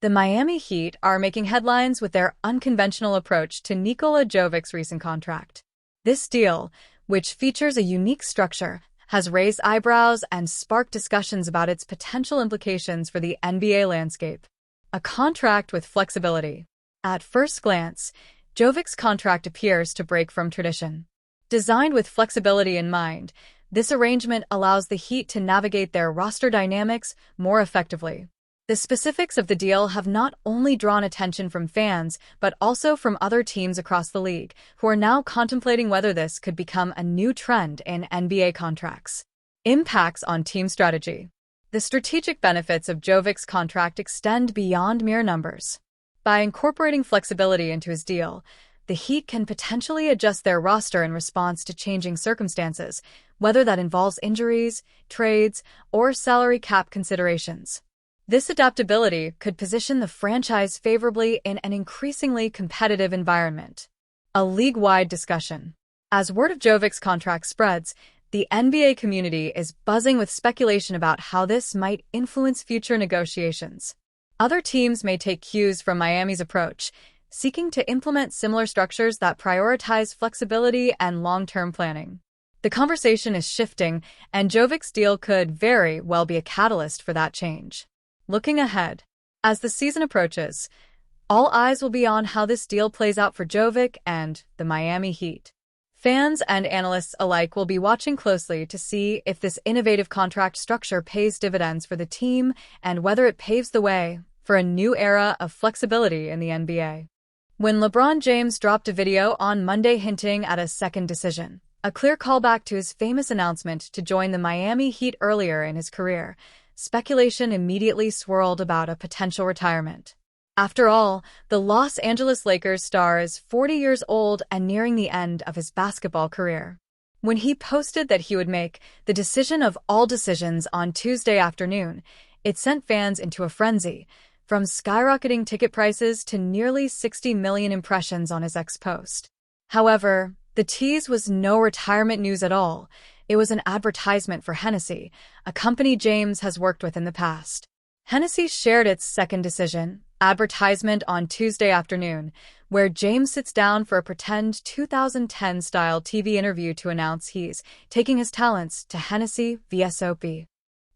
The Miami Heat are making headlines with their unconventional approach to Nikola Jovic's recent contract. This deal, which features a unique structure, has raised eyebrows and sparked discussions about its potential implications for the NBA landscape. A contract with flexibility. At first glance, Jovic's contract appears to break from tradition. Designed with flexibility in mind, this arrangement allows the Heat to navigate their roster dynamics more effectively. The specifics of the deal have not only drawn attention from fans, but also from other teams across the league, who are now contemplating whether this could become a new trend in NBA contracts. Impacts on team strategy. The strategic benefits of Jovic's contract extend beyond mere numbers. By incorporating flexibility into his deal, the Heat can potentially adjust their roster in response to changing circumstances, whether that involves injuries, trades, or salary cap considerations. This adaptability could position the franchise favorably in an increasingly competitive environment. A league-wide discussion. As word of Jovic's contract spreads, the NBA community is buzzing with speculation about how this might influence future negotiations. Other teams may take cues from Miami's approach, seeking to implement similar structures that prioritize flexibility and long-term planning. The conversation is shifting, and Jovic's deal could very well be a catalyst for that change. Looking ahead, as the season approaches, all eyes will be on how this deal plays out for Jovic and the Miami Heat. Fans and analysts alike will be watching closely to see if this innovative contract structure pays dividends for the team and whether it paves the way for a new era of flexibility in the NBA. When LeBron James dropped a video on Monday hinting at a second decision, a clear callback to his famous announcement to join the Miami Heat earlier in his career, speculation immediately swirled about a potential retirement. After all, the Los Angeles Lakers star is 40 years old and nearing the end of his basketball career. When he posted that he would make the decision of all decisions on Tuesday afternoon, it sent fans into a frenzy, from skyrocketing ticket prices to nearly 60 million impressions on his ex-post. However, the tease was no retirement news at all. It was an advertisement for Hennessy, a company James has worked with in the past. Hennessy shared its second decision advertisement on Tuesday afternoon, where James sits down for a pretend 2010-style TV interview to announce he's taking his talents to Hennessy VSOP.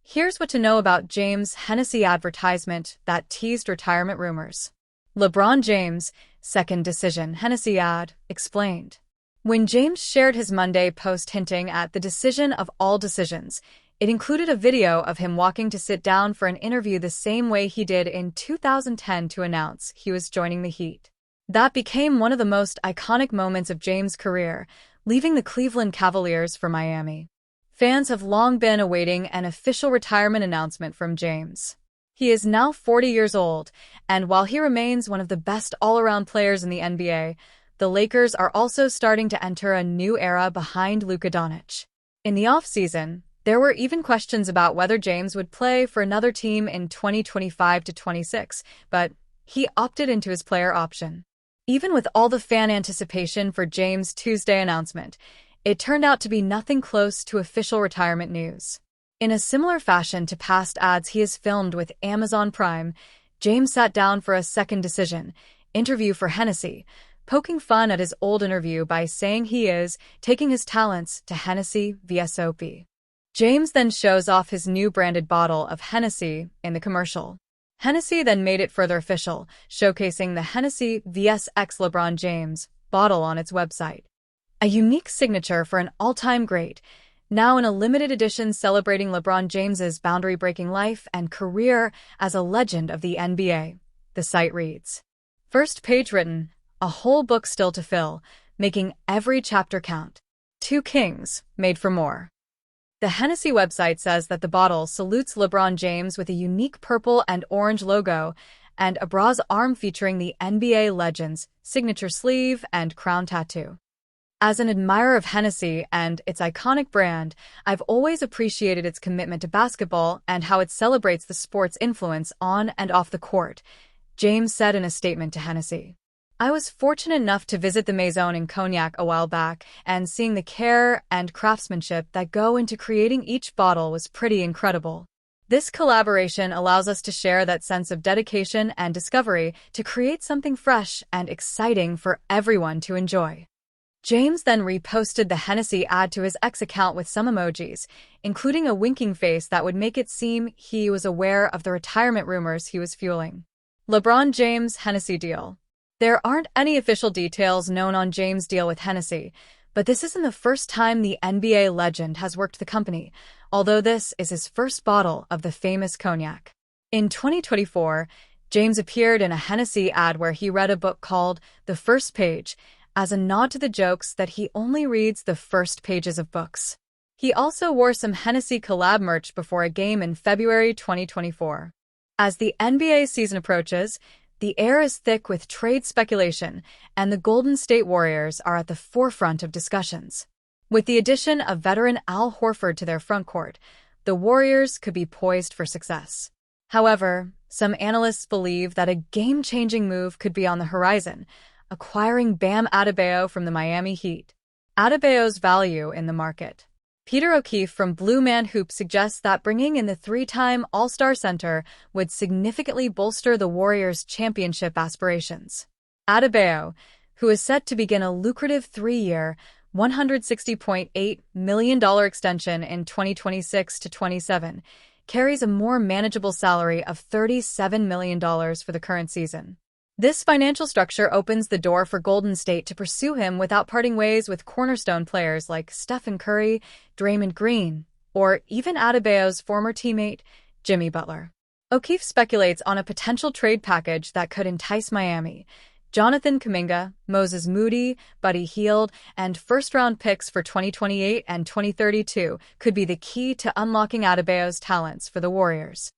Here's what to know about James' Hennessy advertisement that teased retirement rumors. LeBron James' second decision Hennessy ad explained. When James shared his Monday post hinting at the decision of all decisions, it included a video of him walking to sit down for an interview the same way he did in 2010 to announce he was joining the Heat. That became one of the most iconic moments of James' career, leaving the Cleveland Cavaliers for Miami. Fans have long been awaiting an official retirement announcement from James. He is now 40 years old, and while he remains one of the best all-around players in the NBA, the Lakers are also starting to enter a new era behind Luka Doncic. In the offseason, there were even questions about whether James would play for another team in 2025-26, but he opted into his player option. Even with all the fan anticipation for James' Tuesday announcement, it turned out to be nothing close to official retirement news. In a similar fashion to past ads he has filmed with Amazon Prime, James sat down for a second decision interview for Hennessy, poking fun at his old interview by saying he is taking his talents to Hennessy VSOP. James then shows off his new branded bottle of Hennessy in the commercial. Hennessy then made it further official, showcasing the Hennessy VSX LeBron James bottle on its website. A unique signature for an all-time great, now in a limited edition celebrating LeBron James's boundary-breaking life and career as a legend of the NBA. The site reads, "First page written, a whole book still to fill, making every chapter count. Two kings, made for more." The Hennessy website says that the bottle salutes LeBron James with a unique purple and orange logo and a bronze arm featuring the NBA legend's signature sleeve and crown tattoo. As an admirer of Hennessy and its iconic brand, I've always appreciated its commitment to basketball and how it celebrates the sport's influence on and off the court, James said in a statement to Hennessy. I was fortunate enough to visit the Maison in Cognac a while back, and seeing the care and craftsmanship that go into creating each bottle was pretty incredible. This collaboration allows us to share that sense of dedication and discovery to create something fresh and exciting for everyone to enjoy. James then reposted the Hennessy ad to his X account with some emojis, including a winking face that would make it seem he was aware of the retirement rumors he was fueling. LeBron James Hennessy deal. There aren't any official details known on James' deal with Hennessy, but this isn't the first time the NBA legend has worked the company, although this is his first bottle of the famous cognac. In 2024, James appeared in a Hennessy ad where he read a book called The First Page, as a nod to the jokes that he only reads the first pages of books. He also wore some Hennessy collab merch before a game in February 2024. As the NBA season approaches, the air is thick with trade speculation, and the Golden State Warriors are at the forefront of discussions. With the addition of veteran Al Horford to their frontcourt, the Warriors could be poised for success. However, some analysts believe that a game-changing move could be on the horizon, acquiring Bam Adebayo from the Miami Heat. Adebayo's value in the market. Peter O'Keefe from Blue Man Hoop suggests that bringing in the three-time All-Star center would significantly bolster the Warriors' championship aspirations. Adebayo, who is set to begin a lucrative three-year, $160.8 million extension in 2026 to 27, carries a more manageable salary of $37 million for the current season. This financial structure opens the door for Golden State to pursue him without parting ways with cornerstone players like Stephen Curry, Draymond Green, or even Adebayo's former teammate, Jimmy Butler. O'Keefe speculates on a potential trade package that could entice Miami. Jonathan Kuminga, Moses Moody, Buddy Hield, and first-round picks for 2028 and 2032 could be the key to unlocking Adebayo's talents for the Warriors.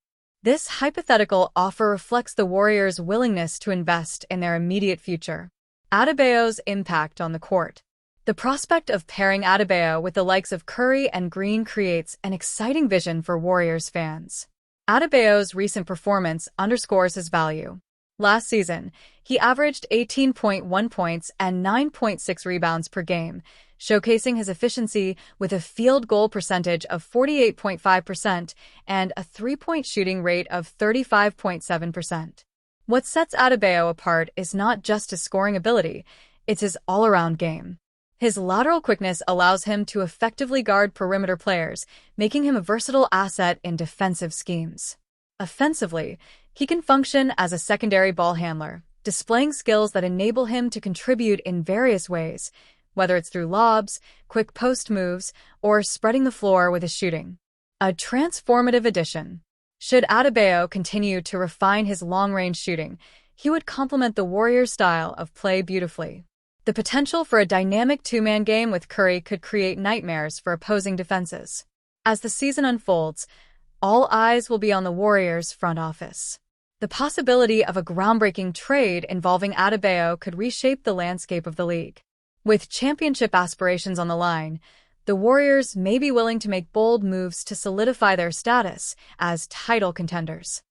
This hypothetical offer reflects the Warriors' willingness to invest in their immediate future. Adebayo's impact on the court. The prospect of pairing Adebayo with the likes of Curry and Green creates an exciting vision for Warriors fans. Adebayo's recent performance underscores his value. Last season, he averaged 18.1 points and 9.6 rebounds per game, showcasing his efficiency with a field goal percentage of 48.5% and a three-point shooting rate of 35.7%. What sets Adebayo apart is not just his scoring ability, it's his all-around game. His lateral quickness allows him to effectively guard perimeter players, making him a versatile asset in defensive schemes. Offensively, he can function as a secondary ball handler, displaying skills that enable him to contribute in various ways, whether it's through lobs, quick post moves, or spreading the floor with his shooting. A transformative addition. Should Adebayo continue to refine his long-range shooting, he would complement the Warriors' style of play beautifully. The potential for a dynamic two-man game with Curry could create nightmares for opposing defenses. As the season unfolds, all eyes will be on the Warriors' front office. The possibility of a groundbreaking trade involving Adebayo could reshape the landscape of the league. With championship aspirations on the line, the Warriors may be willing to make bold moves to solidify their status as title contenders.